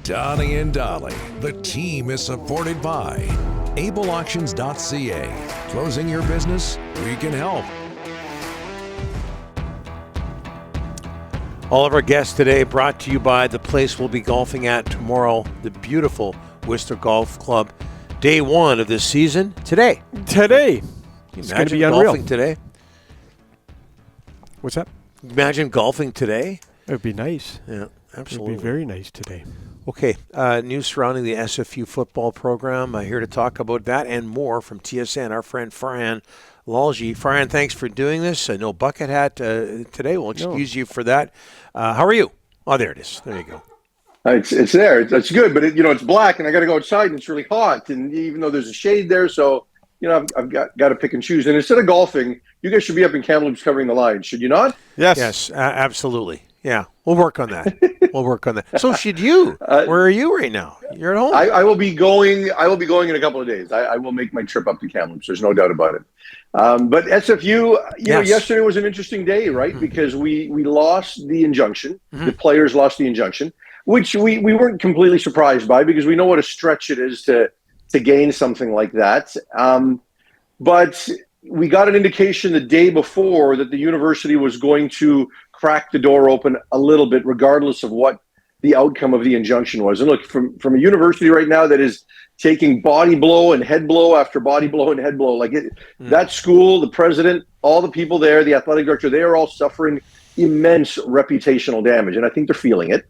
Donnie and Dolly. The team is supported by ableauctions.ca. Closing your business? We can help. All of our guests today brought to you by the place we'll be golfing at tomorrow, the beautiful Worcester Golf Club. Day one of this season today. Today. It's going to be unreal. Golfing today? What's that? Imagine golfing today. It would be nice. Yeah, absolutely. It would be very nice today. Okay, news surrounding the SFU football program. Here to talk about that and more from TSN, our friend Farhan Lalji. Farhan, thanks for doing this. No bucket hat today. We'll excuse you for that. How are you? Oh, there it is. There you go. It's there. It's good, but it's black, and I got to go outside, and it's really hot. And even though there's a shade there, so I've got to pick and choose. And instead of golfing, you guys should be up in Kamloops covering the Lions, should you not? Yes, absolutely. Yeah, we'll work on that. So should you? Where are you right now? You're at home. I will be going. I will be going in a couple of days. I will make my trip up to Kamloops. There's no doubt about it. But SFU, yesterday was an interesting day, right? Because we lost the injunction. The players lost the injunction, which we weren't completely surprised by because we know what a stretch it is to gain something like that. But we got an indication the day before that the university was going to crack the door open a little bit, regardless of what the outcome of the injunction was. And look, from a university right now that is taking body blow and head blow after body blow and head blow, that school, the president, all the people there, the athletic director, they are all suffering immense reputational damage, and I think they're feeling it.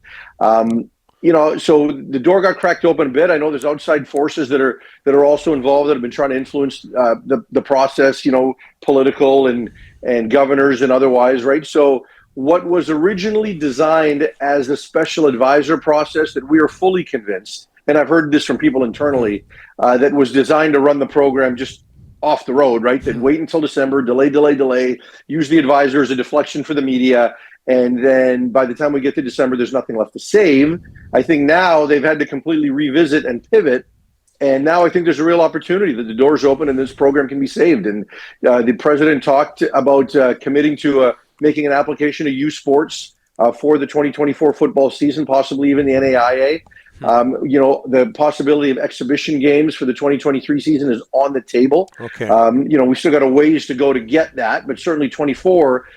So the door got cracked open a bit. I know there's outside forces that are also involved that have been trying to influence the process, political and governors and otherwise, right? So what was originally designed as a special advisor process that we are fully convinced, and I've heard this from people internally, that was designed to run the program just off the road, right? That wait until December, delay, use the advisor as a deflection for the media, and then by the time we get to December, there's nothing left to save. I think now they've had to completely revisit and pivot. And now I think there's a real opportunity that the door's open and this program can be saved. And the president talked about committing to making an application to U Sports for the 2024 football season, possibly even the NAIA. The possibility of exhibition games for the 2023 season is on the table. Okay. We still got a ways to go to get that, but certainly 24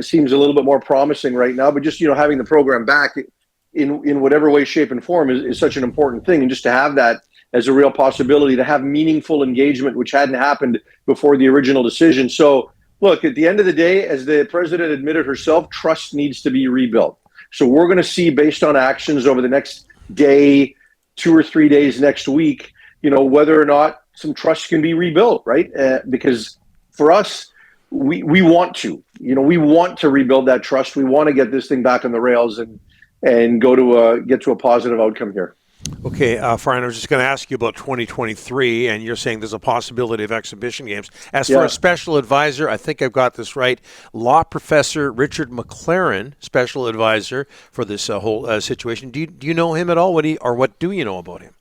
seems a little bit more promising right now. But just, having the program back in whatever way, shape, and form is such an important thing. And just to have that as a real possibility, to have meaningful engagement, which hadn't happened before the original decision. So, look, at the end of the day, as the president admitted herself, trust needs to be rebuilt. So we're going to see, based on actions over the next day, 2 or 3 days next week, whether or not some trust can be rebuilt, right? Because for us, we want to, we want to rebuild that trust. We want to get this thing back on the rails and get to a positive outcome here. Okay, Farhan, I was just going to ask you about 2023, and you're saying there's a possibility of exhibition games. As for a special advisor, I think I've got this right. Law professor Richard McLaren, special advisor for this whole situation. Do you know him at all? What do you know about him?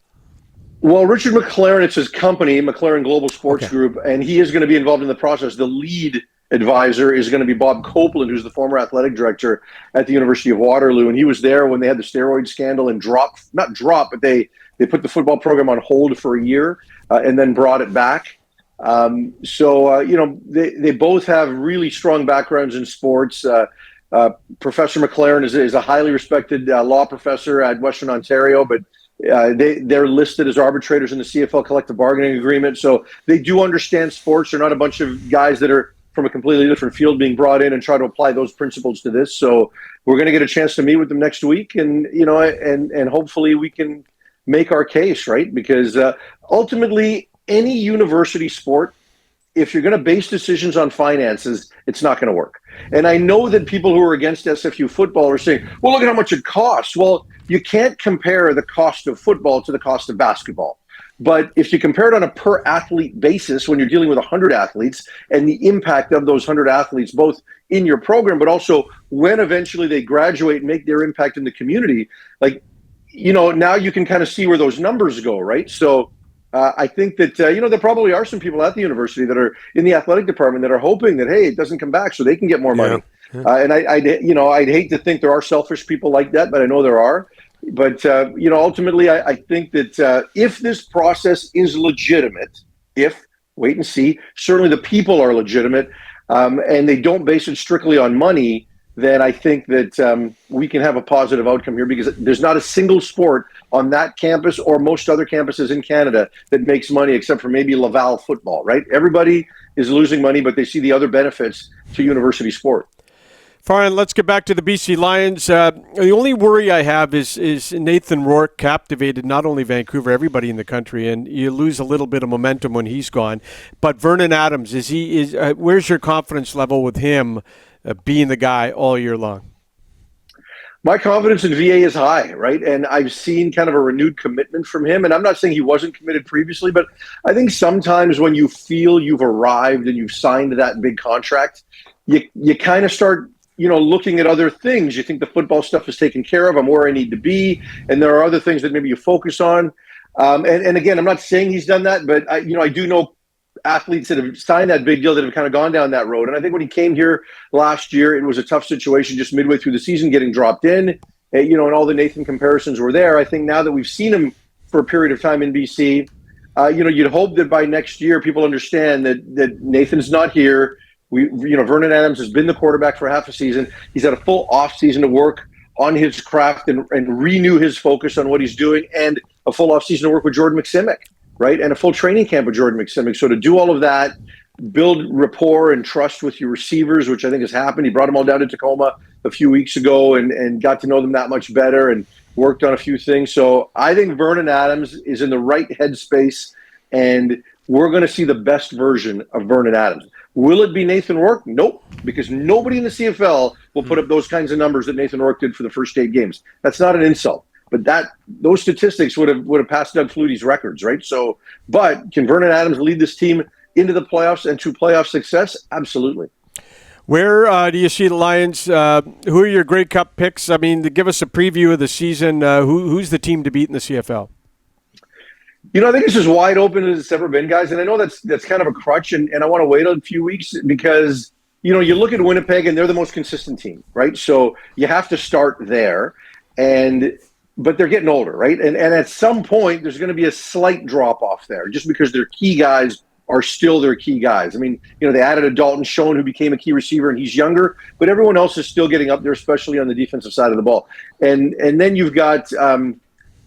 Well, Richard McLaren, it's his company, McLaren Global Sports Group, and he is going to be involved in the process. The lead advisor is going to be Bob Copeland, who's the former athletic director at the University of Waterloo. And he was there when they had the steroid scandal and but they put the football program on hold for a year and then brought it back. They both have really strong backgrounds in sports. Professor McLaren is a highly respected law professor at Western Ontario, but they're listed as arbitrators in the CFL collective bargaining agreement. So they do understand sports. They're not a bunch of guys that are from a completely different field being brought in and try to apply those principles to this. So we're going to get a chance to meet with them next week, and and hopefully we can make our case, right? Because ultimately, any university sport, if you're going to base decisions on finances, it's not going to work. And I know that people who are against SFU football are saying, well, look at how much it costs. Well, you can't compare the cost of football to the cost of basketball. But if you compare it on a per athlete basis, when you're dealing with 100 athletes and the impact of those 100 athletes, both in your program, but also when eventually they graduate and make their impact in the community, now you can kind of see where those numbers go, right? So I think that, there probably are some people at the university that are in the athletic department that are hoping that, hey, it doesn't come back so they can get more money. And I'd hate to think there are selfish people like that, but I know there are. But ultimately, I think that if this process is legitimate, wait and see, certainly the people are legitimate, and they don't base it strictly on money, then I think that we can have a positive outcome here, because there's not a single sport on that campus or most other campuses in Canada that makes money except for maybe Laval football, right? Everybody is losing money, but they see the other benefits to university sport. Farhan, let's get back to the BC Lions. The only worry I have is Nathan Rourke captivated not only Vancouver, everybody in the country, and you lose a little bit of momentum when he's gone. But Vernon Adams, where's your confidence level with him being the guy all year long? My confidence in VA is high, right? And I've seen kind of a renewed commitment from him. And I'm not saying he wasn't committed previously, but I think sometimes when you feel you've arrived and you've signed that big contract, you kind of start looking at other things. You think the football stuff is taken care of. I'm where I need to be. And there are other things that maybe you focus on. And again, I'm not saying he's done that, but I do know athletes that have signed that big deal that have kind of gone down that road. And I think when he came here last year, it was a tough situation just midway through the season, getting dropped in, and all the Nathan comparisons were there. I think now that we've seen him for a period of time in BC, you'd hope that by next year people understand that Nathan's not here. Vernon Adams has been the quarterback for half a season. He's had a full off season to work on his craft and renew his focus on what he's doing, and a full off season to work with Jordan McSimic, right? And a full training camp with Jordan McSimic. So to do all of that, build rapport and trust with your receivers, which I think has happened. He brought them all down to Tacoma a few weeks ago and got to know them that much better and worked on a few things. So I think Vernon Adams is in the right headspace, and we're going to see the best version of Vernon Adams. Will it be Nathan Rourke? Nope, because nobody in the CFL will put up those kinds of numbers that Nathan Rourke did for the first 8 games. That's not an insult, but those statistics would have passed Doug Flutie's records, right? So, but can Vernon Adams lead this team into the playoffs and to playoff success? Absolutely. Where do you see the Lions? Who are your Grey Cup picks? I mean, to give us a preview of the season, who's the team to beat in the CFL? I think it's as wide open as it's ever been, guys. And I know that's kind of a crutch, and I want to wait a few weeks because, you look at Winnipeg and they're the most consistent team, right? So you have to start there. But they're getting older, right? And at some point, there's going to be a slight drop-off there just because their key guys are still their key guys. I mean, they added a Dalton Schoen who became a key receiver, and he's younger, but everyone else is still getting up there, especially on the defensive side of the ball. And then you've got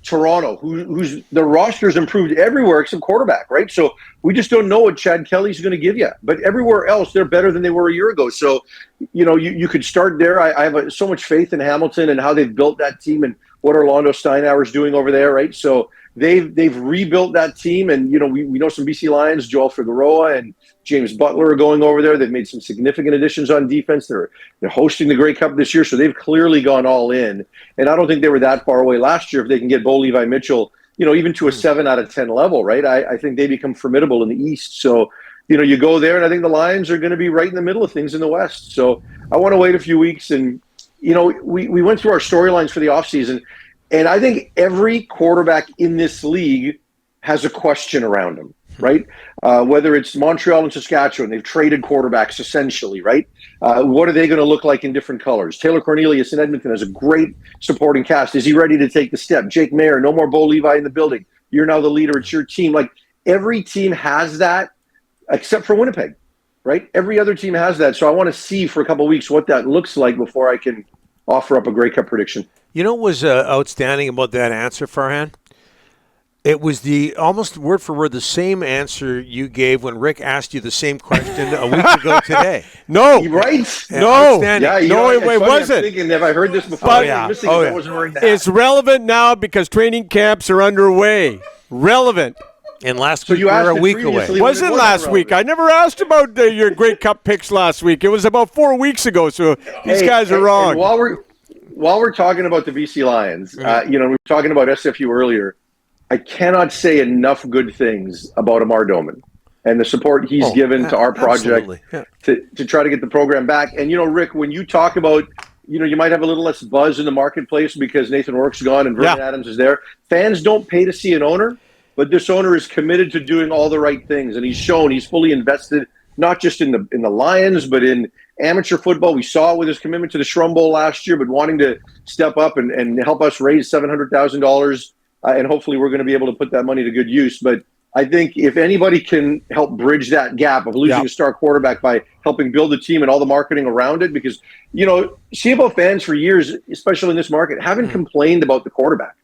Toronto, who's the roster's improved everywhere except quarterback, right? So we just don't know what Chad Kelly's going to give you. But everywhere else, they're better than they were a year ago. So, you could start there. I have so much faith in Hamilton and how they've built that team and what Orlando Steinauer's doing over there, right? So they've rebuilt that team, and we know some BC Lions, Joel Figueroa and James Butler are going over there. They've made some significant additions on defense. They're hosting the Grey Cup this year, so they've clearly gone all in. And I don't think they were that far away last year if they can get Bo Levi Mitchell, even to a 7 out of 10 level, right? I think they become formidable in the East. So, you go there, and I think the Lions are going to be right in the middle of things in the West. So I want to wait a few weeks. And, we went through our storylines for the offseason, and I think every quarterback in this league has a question around him, right? Whether it's Montreal and Saskatchewan, they've traded quarterbacks essentially, right? What are they going to look like in different colors? Taylor Cornelius in Edmonton has a great supporting cast. Is he ready to take the step? Jake Mayer, no more Bo Levi in the building. You're now the leader. It's your team. Like, every team has that except for Winnipeg, right? Every other team has that. So I want to see for a couple of weeks what that looks like before I can offer up a Grey Cup prediction. You know what was outstanding about that answer, Farhan? It was the almost word for word the same answer you gave when Rick asked you the same question a week ago today. No. Right? No. Yeah, no, it wasn't. I'm thinking, have I heard this before? I wasn't wearing that. It's relevant now because training camps are underway. Relevant. And last week we were a week away. Wasn't last week. I never asked about your Grey Cup picks last week. It was about 4 weeks ago, so these guys are wrong. And while we're talking about the BC Lions, we were talking about SFU earlier. I cannot say enough good things about Amar Doman and the support he's given to our project to try to get the program back. And, Rick, when you talk about, you might have a little less buzz in the marketplace because Nathan Rourke's gone and Vernon Adams is there. Fans don't pay to see an owner, but this owner is committed to doing all the right things. And he's shown he's fully invested, not just in the Lions, but in amateur football. We saw it with his commitment to the Shrum Bowl last year, but wanting to step up and help us raise $700,000. And hopefully we're going to be able to put that money to good use. But I think if anybody can help bridge that gap of losing a star quarterback by helping build the team and all the marketing around it, because, CFL fans for years, especially in this market, haven't complained about the quarterback.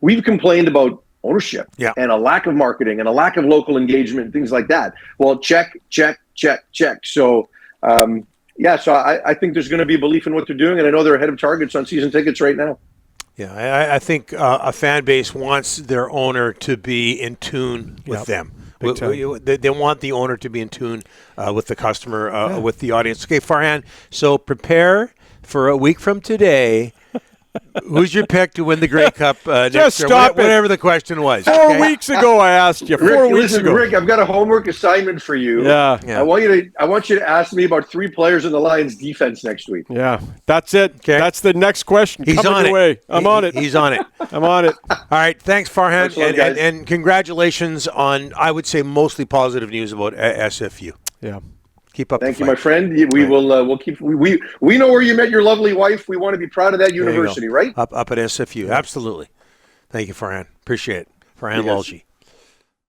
We've complained about ownership and a lack of marketing and a lack of local engagement and things like that. Well, check. So, so I think there's going to be belief in what they're doing, and I know they're ahead of targets on season tickets right now. Yeah, I think a fan base wants their owner to be in tune with them. They want the owner to be in tune with the customer, with the audience. Okay, Farhan, so prepare for a week from today. Who's your pick to win the Grey Cup next Just year? stop Whatever the question was. 4 weeks ago, I asked you. Rick, 4 weeks ago. Rick, I've got a homework assignment for you. Yeah. I want you to ask me about 3 players in the Lions defense next week. Yeah, that's it. Okay. That's the next question. He's coming on your way. I'm on it. He's on it. I'm on it. All right, thanks, Farhan, Excellent, and congratulations on, I would say, mostly positive news about SFU. Yeah. Keep up. Thank the you, fight. my friend. We'll keep. We know where you met your lovely wife. We want to be proud of that university, right? Up at SFU. Absolutely. Thank you, Farhan. Appreciate it. Farhan Lalji.